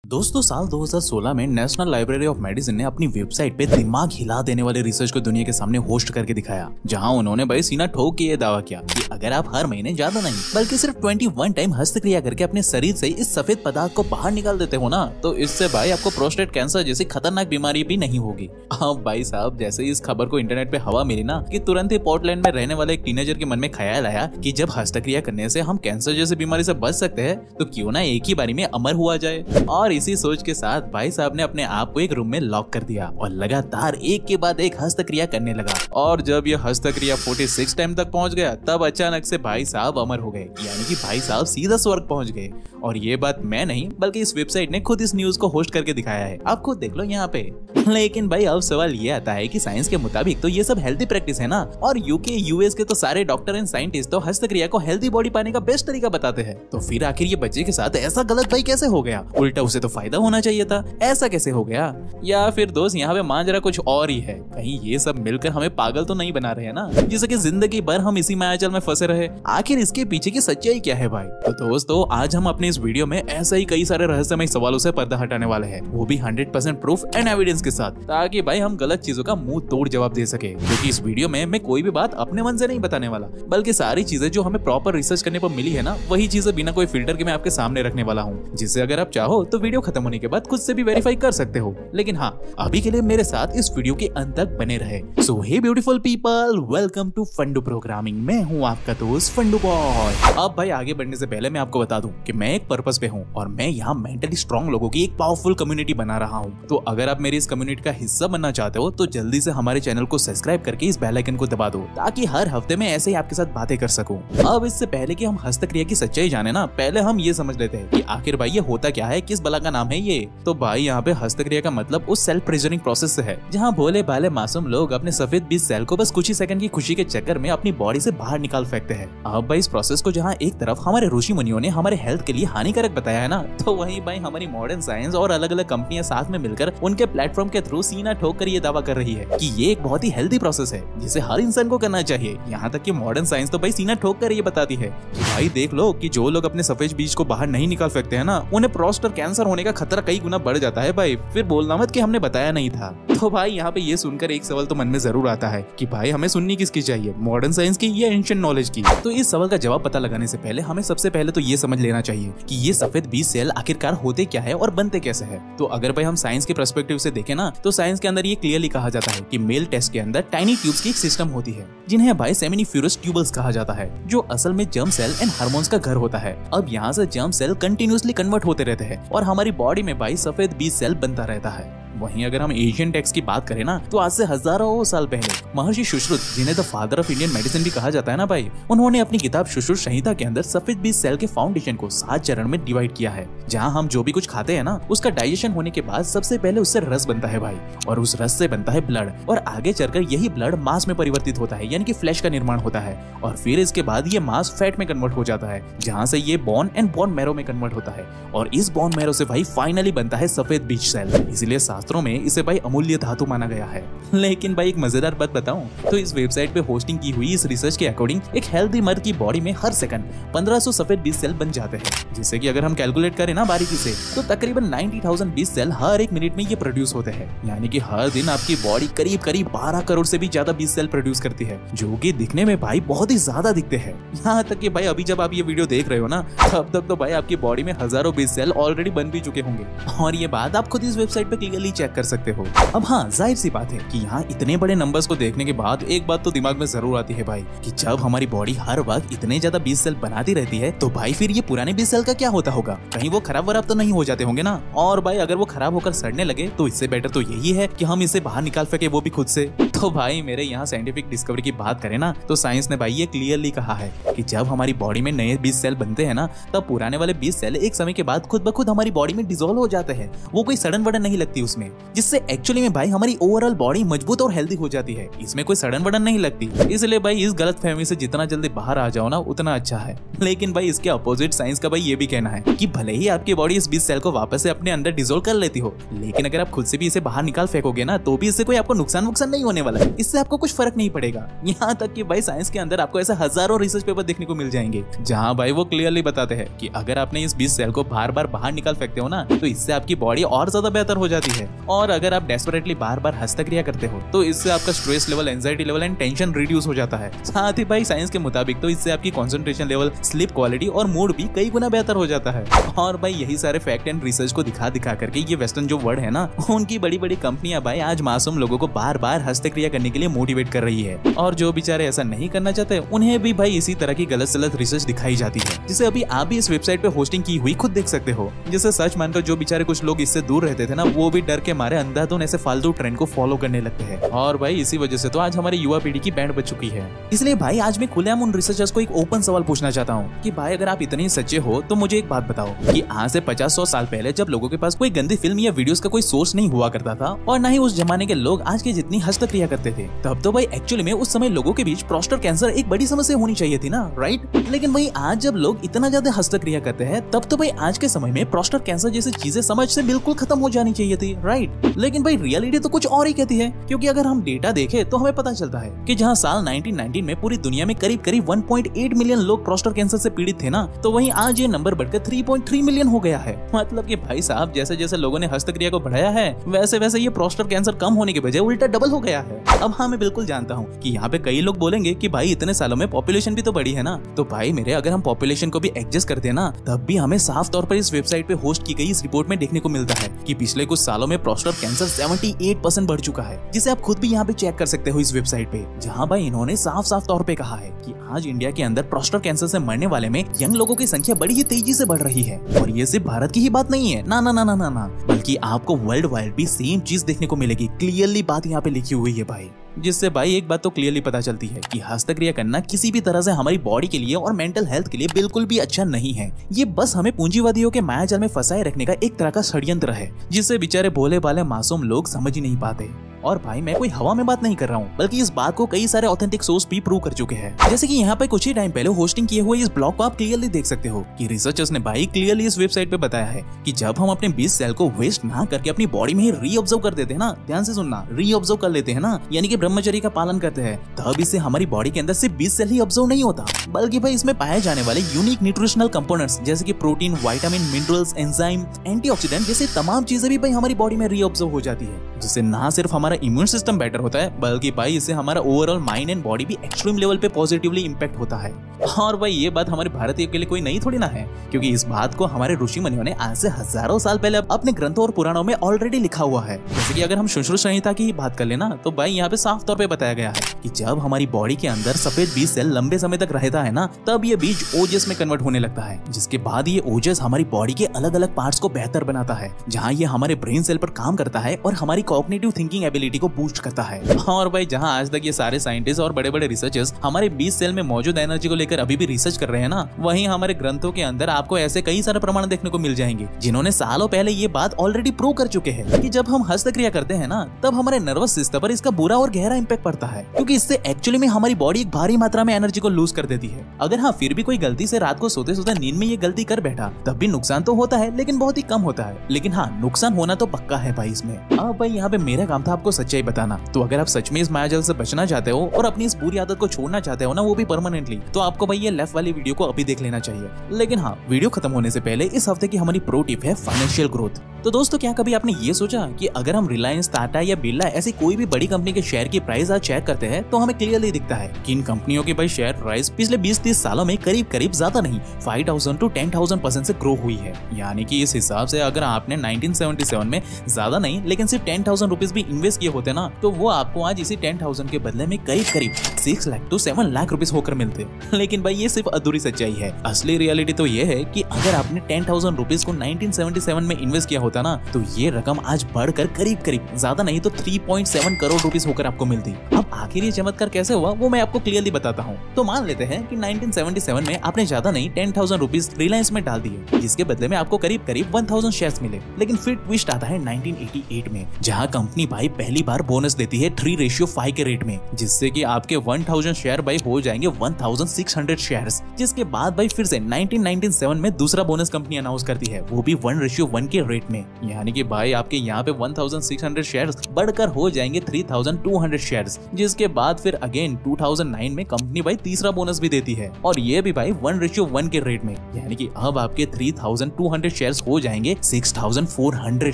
दोस्तों साल 2016 में नेशनल लाइब्रेरी ऑफ मेडिसिन ने अपनी वेबसाइट पे दिमाग हिला देने वाले रिसर्च को दुनिया के सामने होस्ट करके दिखाया, जहां उन्होंने भाई सीना ठोक के ये दावा किया कि अगर आप हर महीने ज्यादा नहीं बल्कि सिर्फ 21 टाइम हस्तक्रिया करके अपने शरीर से इस सफेद पदार्थ को बाहर निकाल देते हो ना, तो इससे भाई आपको प्रोस्टेट कैंसर जैसी खतरनाक बीमारी भी नहीं होगी। अब भाई साहब जैसे इस खबर को इंटरनेट पे हवा मिली ना कि तुरंत ही पोर्टलैंड में रहने वाले एक टीनेजर के मन में ख्याल आया कि जब हस्तक्रिया करने से हम कैंसर जैसी बीमारी से बच सकते हैं तो क्यों ना एक ही बारी में अमर हुआ जाए। और इसी सोच के साथ भाई साहब ने अपने आप को एक रूम में लॉक कर दिया और लगातार एक के बाद एक हस्तक्रिया करने लगा। और जब ये हस्तक्रिया 46 टाइम तक पहुंच गया तब अचानक से भाई साहब अमर हो गए, यानी कि भाई साहब सीधा स्वर्ग पहुंच गए। और ये बात मैं नहीं बल्कि इस वेबसाइट ने खुद इस न्यूज को होस्ट करके दिखाया है, आप खुद देख लो यहाँ पे। लेकिन भाई अब सवाल ये आता है कि साइंस के मुताबिक तो ये सब हेल्दी प्रैक्टिस है ना, और यूके यूएस के तो सारे डॉक्टर एंड साइंटिस्ट तो हस्तक्रिया को हेल्दी बॉडी पाने का बेस्ट तरीका बताते हैं। तो फिर आखिर ये बच्चे के साथ ऐसा गलत भाई कैसे हो गया? उल्टा उसे तो फायदा होना चाहिए था, ऐसा कैसे हो गया? या फिर दोस्त यहाँ पे मांजरा कुछ और ही है, कहीं ये सब मिलकर हमें पागल तो नहीं बना रहे हैं ना, जिससे कि जिंदगी भर हम इसी मायाजाल में फंसे रहे। आखिर इसके पीछे की सच्चाई क्या है भाई? तो दोस्तों आज हम अपने इस वीडियो में ऐसा ही कई सारे रहस्यमय सवालों से पर्दा हटाने वाले हैं, वो भी 100% प्रूफ एंड एविडेंस के साथ, ताकि भाई हम गलत चीजों का मुंह तोड़ जवाब दे सके। क्योंकि इस वीडियो में मैं कोई भी बात अपने मन से नहीं बताने वाला, बल्कि सारी चीजें जो हमें प्रॉपर रिसर्च करने पर मिली है ना, वही चीजें बिना कोई फिल्टर के मैं आपके सामने रखने वाला हूँ, जिससे अगर आप चाहो तो वीडियो खत्म होने के बाद खुद से भी वेरीफाई कर सकते हो। लेकिन हाँ, अभी के लिए मेरे साथ इस वीडियो के अंत तक बने रहे। So hey beautiful people, welcome to Fundoo programming. मैं हूँ आपका दोस्त फंडू बॉय। अब भाई आगे बढ़ने से पहले मैं आपको बता दूं कि मैं एक पर्पस पे हूँ और मैं यहाँ मेंटली स्ट्रॉन्ग लोगों की एक पावरफुल कम्युनिटी बना रहा हूँ। तो अगर आप मेरी इस कम्युनिटी का हिस्सा बनना चाहते हो तो जल्दी से हमारे चैनल को सब्सक्राइब करके इस बेल आइकन को दबा दो, ताकि हर हफ्ते में ऐसे ही आपके साथ बातें कर सकूं। अब इससे पहले कि हम हस्तक्रिया की सच्चाई जाने ना, पहले हम ये समझ लेते हैं कि आखिर भाई ये होता क्या है, किस बला का नाम है ये। तो भाई यहाँ पे हस्तक्रिया का मतलब उस सेल्फ प्रिजनिंग प्रोसेस से है जहाँ भोले भाले मासूम लोग अपने सफेद बीज सेल को बस कुछ ही सेकंड की खुशी के चक्कर में अपनी बॉडी से बाहर निकाल फेंकते हैं। अब भाई इस प्रोसेस को जहाँ एक तरफ हमारे ऋषि मुनियों ने हमारे हेल्थ के लिए हानिकारक बताया है ना, तो वहीं भाई हमारी मॉडर्न साइंस और अलग अलग कंपनियां साथ में मिलकर उनके प्लेटफॉर्म के थ्रू सीना ठोक कर ये दावा कर रही है कि ये एक बहुत ही हेल्दी प्रोसेस है जिसे हर इंसान को करना चाहिए। यहाँ तक कि मॉडर्न साइंस तो भाई सीना ठोक कर ये बताती है कि भाई देख लो कि जो लोग अपने सफेद बीज को बाहर नहीं निकाल सकते हैं ना, उन्हें प्रोस्टेट कैंसर होने का खतरा कई गुना बढ़ जाता है भाई। फिर बोलना मत कि हमने बताया नहीं था। तो भाई यहाँ पे ये सुनकर एक सवाल तो मन में जरूर आता है कि भाई हमें सुननी किसकी चाहिए, मॉडर्न साइंस की या एंशिएंट नॉलेज की? तो इस सवाल का जवाब पता लगाने से पहले हमें सबसे पहले तो ये समझ लेना चाहिए कि ये सफेद बीज सेल आखिरकार होते क्या है और बनते कैसे है। तो अगर भाई हम साइंस के पर्सपेक्टिव से देखें ना, तो साइंस के अंदर ये क्लियरली कहा जाता है कि मेल टेस्ट के अंदर टाइनी ट्यूब्स की एक सिस्टम होती है जिन्हें भाई सेमिनिफ्यूरस ट्यूबल्स कहा जाता है, जो असल में जर्म सेल एंड हार्मोन्स का घर होता है। अब यहाँ से जर्म सेल कंटिन्यूअसली कन्वर्ट होते रहते हैं और हमारी बॉडी में भाई सफेद बीज सेल बनता रहता है। वहीं अगर हम एशियन टेक्स्ट की बात करें ना, तो आज से हजारों साल पहले महर्षि सुश्रुत, जिन्हें the father of Indian medicine भी कहा जाता है ना भाई, उन्होंने अपनी किताब सुश्रुत संहिता के अंदर सफेद बीज सेल के फाउंडेशन को 7 चरण में डिवाइड किया है, जहां हम जो भी कुछ खाते हैं ना, उसका डाइजेशन होने के बाद सबसे पहले उससे रस बनता है भाई, और उस रस से बनता है ब्लड, और आगे चलकर यही ब्लड मांस में परिवर्तित होता है, यानी कि फ्लैश का निर्माण होता है, और फिर इसके बाद ये मांस फैट में कन्वर्ट हो जाता है, जहाँ से ये बोन एंड बोन मैरो में कन्वर्ट होता है, और इस बोन मैरो से भाई फाइनली बनता है सफेद बीज सेल। इसलिए शास्त्रों में इसे भाई अमूल्य धातु माना गया है। लेकिन भाई एक मजेदार बात बताऊं तो इस वेबसाइट पे होस्टिंग की हुई इस रिसर्च के अकॉर्डिंग एक हेल्दी मर्द की बॉडी में हर सेकंड 1500 सफेद बीज सेल बन जाते हैं, जिससे कि अगर हम कैलकुलेट करें ना बारीकी से, तो तकरीबन 90,000 बीज सेल हर एक मिनट में ये प्रोड्यूस होते हैं। यानी कि हर दिन आपकी बॉडी करीब करीब 12 करोड़ से भी ज्यादा बीज सेल प्रोड्यूस करती है, जो कि दिखने में भाई बहुत ही ज्यादा दिखते हैं। यहाँ तक कि भाई अभी जब आप ये वीडियो देख रहे हो ना, तब तक तो भाई आपकी बॉडी में हजारों बीज सेल ऑलरेडी बन भी चुके होंगे, और ये बात आप खुद इस वेबसाइट पे क्लियरली चेक कर सकते हो। अब हाँ, जाहिर सी बात है कि यहाँ इतने बड़े नंबर्स को देखने के बाद एक बात तो दिमाग में जरूर आती है भाई, कि जब हमारी बॉडी हर वक्त इतने ज्यादा बीज सेल बनाती रहती है, तो भाई फिर ये पुराने बीज सेल का क्या होता होगा? कहीं वो खराब वराब तो नहीं हो जाते होंगे ना? और भाई अगर वो खराब होकर सड़ने लगे तो इससे बेटर तो यही है कि हम इसे बाहर निकाल सके, वो भी खुद से। तो भाई मेरे यहाँ साइंटिफिक डिस्कवरी की बात करें ना, तो साइंस ने भाई ये क्लियरली कहा है कि जब हमारी बॉडी में नए बीज सेल बनते हैं ना, तब पुराने वाले बीज सेल एक समय के बाद खुद ब खुद हमारी बॉडी में डिसॉल्व हो जाते हैं। वो कोई सडन वडन नहीं लगती उसमें, जिससे एक्चुअली में भाई हमारी ओवरऑल बॉडी मजबूत और हेल्दी हो जाती है। इसमें कोई सडन वडन नहीं लगती। इसलिए भाई इस गलत फहमी से जितना जल्दी बाहर आ जाओ ना, उतना अच्छा है। लेकिन भाई इसके अपोजिट साइंस का भाई ये भी कहना है कि भले ही आपकी बॉडी इस बीज सेल को वापस से अपने अंदर डिसॉल्व कर लेती हो, लेकिन अगर आप खुद से भी इसे बाहर निकाल फेंकोगे ना, तो भी इससे कोई आपको नुकसान नहीं होने वाला है, इससे आपको कुछ फर्क नहीं पड़ेगा। यहाँ तक कि भाई साइंस के अंदर आपको ऐसे हजारों रिसर्च पेपर देखने को मिल जाएंगे जहाँ भाई वो क्लियरली बताते हैं कि अगर आपने इस 20 सेल को बार बार बाहर निकाल फेंकते हो ना तो इससे आपकी बॉडी और ज्यादा बेहतर हो जाती है। और अगर आप डेस्परेटली बार बार हस्तक्रिया करते हो तो इससे आपका stress level, anxiety level and tension reduce हो जाता है। साथ ही भाई साइंस के मुताबिक तो इससे आपकी कंसंट्रेशन लेवल, स्लीप क्वालिटी और मूड भी कई गुना बेहतर हो जाता है। और भाई यही सारे फैक्ट एंड रिसर्च को दिखा दिखा करके ये वेस्टर्न जो वर्ड है ना, उनकी बड़ी बड़ी कंपनियां भाई आज मासूम लोगों को बार बार हस्तक्रिया करने के लिए मोटिवेट कर रही है। और जो बेचारे ऐसा नहीं करना चाहते उन्हें भी भाई इसी तरह की गलत सलत रिसर्च दिखाई जाती है, जिसे अभी आप भी इस वेबसाइट पे होस्टिंग की हुई खुद देख सकते हो। जिसे सच मानकर जो बेचारे कुछ लोग इससे दूर रहते थे ना, वो भी डर के मारे अंधाधुन ऐसे फालतू ट्रेंड को फॉलो करने लगते हैं। और भाई इसी वजह से तो आज हमारी युवा पीढ़ी की बैंड बज चुकी है। इसलिए भाई आज मैं खुलेआम उन रिसर्चर्स को एक ओपन सवाल पूछना चाहता हूँ कि भाई अगर आप इतने ही सच्चे हो तो मुझे एक बात बताओ कि आज से 50-100 साल पहले जब लोगों के पास कोई गंदी फिल्म या वीडियोस का कोई सोर्स नहीं हुआ करता था और न ही उस जमाने के लोग आज के जितनी हस्तक्रिया करते थे, तब तो भाई एक्चुअली में उस समय लोगों के बीच प्रोस्टेट कैंसर एक बड़ी समस्या होनी चाहिए थी ना, राइट? लेकिन भाई आज जब लोग इतना ज्यादा हस्तक्रिया करते हैं तब तो भाई आज के समय में प्रोस्टेट कैंसर जैसी चीजें समझ से बिल्कुल खत्म हो जानी चाहिए थी, राइट? लेकिन भाई रियलिटी तो कुछ और ही कहती है, क्योंकि अगर हम डेटा देखें तो हमें पता चलता है कि जहां साल 1919 में पूरी दुनिया में करीब 1.8 मिलियन लोग प्रोस्टेट कैंसर से पीड़ित थे ना, तो वहीं आज ये नंबर बढ़कर 3.3 मिलियन हो गया है। मतलब कि भाई साहब जैसे जैसे लोगों ने हस्तक्रिया को बढ़ाया है वैसे वैसे ये प्रोस्टेट कैंसर कम होने के बजाय उल्टा डबल हो गया है। अब हाँ मैं बिल्कुल जानता हूँ कि यहाँ पे कई लोग बोलेंगे कि भाई इतने सालों में पॉपुलेशन भी तो बढ़ी है ना, तो भाई मेरे अगर हम पॉपुलेशन को भी एडजस्ट करते हैं ना, तब भी हमें साफ तौर पर इस वेबसाइट पे होस्ट की गई इस रिपोर्ट में देखने को मिलता है कि पिछले कुछ सालों में प्रोस्टेट कैंसर 78% बढ़ चुका है, जिसे आप खुद भी यहाँ पे चेक कर सकते हो इस वेबसाइट पे, जहाँ भाई इन्होंने साफ साफ तौर पे कहा है कि आज इंडिया के अंदर प्रोस्टेट कैंसर से मरने वाले में यंग लोगों की संख्या बड़ी ही तेजी से बढ़ रही है। और ये सिर्फ भारत की ही बात नहीं है, ना ना ना ना ना ना, बल्कि आपको वर्ल्ड वाइड भी सेम चीज देखने को मिलेगी। क्लियरली बात यहाँ पे लिखी हुई है भाई, जिससे भाई एक बात तो क्लियरली पता चलती है कि हस्तक्रिया करना किसी भी तरह से हमारी बॉडी के लिए और मेंटल हेल्थ के लिए बिल्कुल भी अच्छा नहीं है। ये बस हमें पूंजीवादियों के मायाजाल में फंसाए रखने का एक तरह का षड्यंत्र है, जिससे बेचारे भोले भाले मासूम लोग समझ ही नहीं पाते। और भाई मैं कोई हवा में बात नहीं कर रहा हूँ, बल्कि इस बात को कई सारे ऑथेंटिक सोर्स भी प्रूव कर चुके हैं। जैसे कि यहाँ पे कुछ ही टाइम पहले होस्टिंग किए हुए इस ब्लॉग को आप क्लियरली देख सकते हो कि रिसर्चर्स ने भाई क्लियरली इस वेबसाइट पे बताया है कि जब हम अपने 20 सेल को वेस्ट ना करके अपनी बॉडी में ही रीऑब्जर्व कर देते हैं ना, ध्यान से सुनना, रीऑब्जर्व कर लेते हैं ना, यानी कि ब्रह्मचर्य का पालन करते हैं, तब इससे हमारी बॉडी के अंदर सिर्फ 20 सेल ही ऑब्जर्व नहीं होता, बल्कि भाई इसमें पाए जाने वाले यूनिक न्यूट्रिशनल कंपोनेंट्स जैसे कि protein, vitamin, minerals, enzyme, antioxidant जैसे तमाम चीजें भी भाई हमारी बॉडी में रीऑब्जर्व हो जाती है, जिससे ना सिर्फ हमारा इम्यून सिस्टम बेटर होता है, बल्कि भाई इससे हमारा ओवरऑल माइंड एंड बॉडी भी एक्सट्रीम लेवल पे पॉजिटिवली इम्पैक्ट होता है। और भाई ये बात हमारे भारतीय के लिए कोई नई थोड़ी ना है, क्योंकि इस बात को हमारे ऋषि मुनियों ने आज से हजारों साल पहले अपने ग्रंथों और पुराणों में ऑलरेडी लिखा हुआ है। जैसे कि अगर हम सुश्रुत संहिता की बात कर लेना, तो भाई यहाँ पे साफ तौर पे बताया गया है कि जब हमारी बॉडी के अंदर सफेद बीज सेल लंबे समय तक रहता है ना, तब ये बीज ओजस में कन्वर्ट होने लगता है, जिसके बाद ये ओजस हमारी बॉडी के अलग अलग पार्ट्स को बेहतर बनाता है, जहाँ ये हमारे ब्रेन सेल पर काम करता है और हमारी कॉग्निटिव थिंकिंग एबिलिटी को बूस्ट करता है। और भाई जहाँ आज तक ये सारे साइंटिस्ट और बड़े बड़े रिसर्चर्स हमारे 20 सेल में मौजूद एनर्जी को लेकर अभी भी रिसर्च कर रहे हैं ना, वहीं हमारे ग्रंथों के अंदर आपको ऐसे कई सारे प्रमाण देखने को मिल जाएंगे जिन्होंने सालों पहले ये बात ऑलरेडी प्रूव कर चुके हैं कि जब हम हस्तक्रिया करते हैं ना, तब हमारे नर्वस सिस्टम पर इसका बुरा और गहरा इंपैक्ट पड़ता है, क्योंकि इससे एक्चुअली में हमारी बॉडी एक भारी मात्रा में एनर्जी को लूज कर देती है। अगर हाँ फिर भी कोई गलती से रात को सोते सोते नींद में ये गलती कर बैठा, तब भी नुकसान तो होता है, लेकिन बहुत ही कम होता है। लेकिन हाँ नुकसान होना तो पक्का है भाई इसमें। अब भाई यहाँ पे मेरा काम था आपको सच्चाई बताना, तो अगर आप सच में इस मायाजाल से बचना चाहते हो और अपनी इस बुरी आदत को छोड़ना चाहते हो ना, वो भी परमानेंटली, तो आपको भाई ये लेफ्ट वाली वीडियो को अभी देख लेना चाहिए। लेकिन हाँ वीडियो खत्म होने से पहले इस हफ्ते की हमारी प्रो टिप है फाइनेंशियल ग्रोथ। तो दोस्तों क्या कभी आपने ये सोचा कि अगर हम रिलायंस, टाटा या बिरला ऐसी कोई भी बड़ी कंपनी के शेयर की प्राइस आज चेक करते हैं, तो हमें क्लियरली दिखता है कि इन कंपनियों की भाई शेयर प्राइस पिछले 20-30 सालों में करीब करीब ज्यादा नहीं 5000 to 10,000% से ग्रो हुई है। यानी कि इस हिसाब से अगर आपने 1977 में ज्यादा नहीं लेकिन सिर्फ 10,000 रुपीज भी इन्वेस्ट किए होते ना, तो वो आपको आज इसी 10,000 के बदले में करीब करीब 6 लाख to 7 लाख रुपीज होकर मिलते। लेकिन भाई ये सिर्फ अधूरी सच्चाई है। असली रियलिटी तो ये है कि अगर आपने 10,000 रुपीज को 1977 में इन्वेस्ट किया होता ना, तो ये रकम आज बढ़कर करीब करीब ज्यादा नहीं तो 3.7 करोड़ रुपीस होकर आपको मिलती। अब आखिर ये चमत्कार कैसे हुआ वो मैं आपको क्लियरली बताता हूँ। तो मान लेते हैं कि 1977 में आपने ज्यादा नहीं 10,000 रुपीस रिलायंस में डाल दिए, जिसके बदले में आपको करीब करीब 1000 शेयर्स मिले। लेकिन फिर ट्विस्ट आता है 1988 में, जहाँ कंपनी भाई पहली बार बोनस देती है 3:5 के रेट में, जिससे कि आपके 1000 शेयर भाई हो जाएंगे 1600 शेयर्स। जिसके बाद भाई फिर से 1997 में दूसरा बोनस कंपनी अनाउंस करती है, वो भी 1:1 के रेट में, यानी कि भाई आपके यहाँ पे 1600 शेयर्स बढ़कर हो जाएंगे 3200 शेयर्स। जिसके बाद फिर अगेन 2009 में कंपनी भाई तीसरा बोनस भी देती है, और ये भी भाई 1:1 के रेट में, यानी कि अब आपके 3200 शेयर्स हो जाएंगे 6400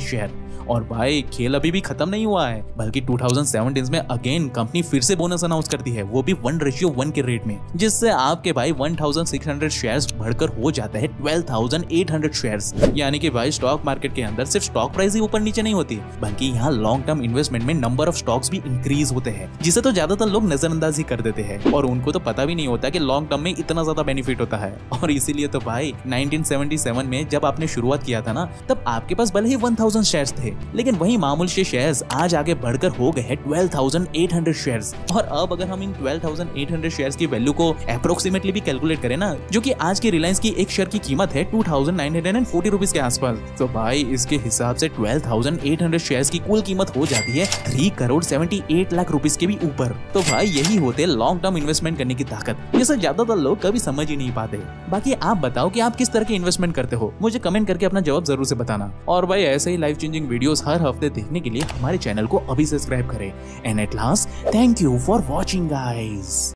शेयर। और भाई खेल अभी भी खत्म नहीं हुआ है, बल्कि 2017 में अगेन कंपनी फिर से बोनस अनाउंस करती है, वो भी 1:1 के रेट में, जिससे आपके भाई 1600 शेयर्स बढ़कर हो जाता है 12800 शेयर्स। यानी कि भाई स्टॉक मार्केट के अंदर सिर्फ स्टॉक प्राइस ही ऊपर नीचे नहीं होती, बल्कि यहाँ लॉन्ग टर्म इन्वेस्टमेंट में नंबर ऑफ स्टॉक्स भी इंक्रीज होते हैं, जिसे तो ज्यादातर लोग नजरअंदाज ही कर देते हैं, और उनको तो पता भी नहीं होता कि लॉन्ग टर्म में इतना ज्यादा बेनिफिट होता है। और इसीलिए तो भाई 1977 में जब आपने शुरुआत किया था ना, तब आपके पास भले ही 1000 शेयर्स थे, लेकिन वही मामूल से शेयर्स आज आगे बढ़कर हो गए हैं 12800 शेयर्स। और अब अगर हम इन 12800 शेयर्स की वैल्यू को अप्रोक्सीमेटली भी कैलकुलेट करें ना, जो कि आज की रिलायंस की एक शेयर की कीमत है 2940 रुपीज के आसपास, तो भाई इसके हिसाब से 12800 शेयर्स की कुल कीमत हो जाती है 3,78,00,000 रुपीज के भी ऊपर। तो भाई यही होते लॉन्ग टर्म इन्वेस्टमेंट करने की ताकत, जिसे ज्यादातर लोग कभी समझ ही नहीं पाते। बाकी आप बताओ कि आप किस तरह के इन्वेस्टमेंट करते हो, मुझे कमेंट करके अपना जवाब जरूर से बताना। और भाई ऐसे ही लाइफ चेंजिंग वीडियोस हर हफ्ते देखने के लिए हमारे चैनल को अभी सब्सक्राइब करें। And at last, thank you for watching guys.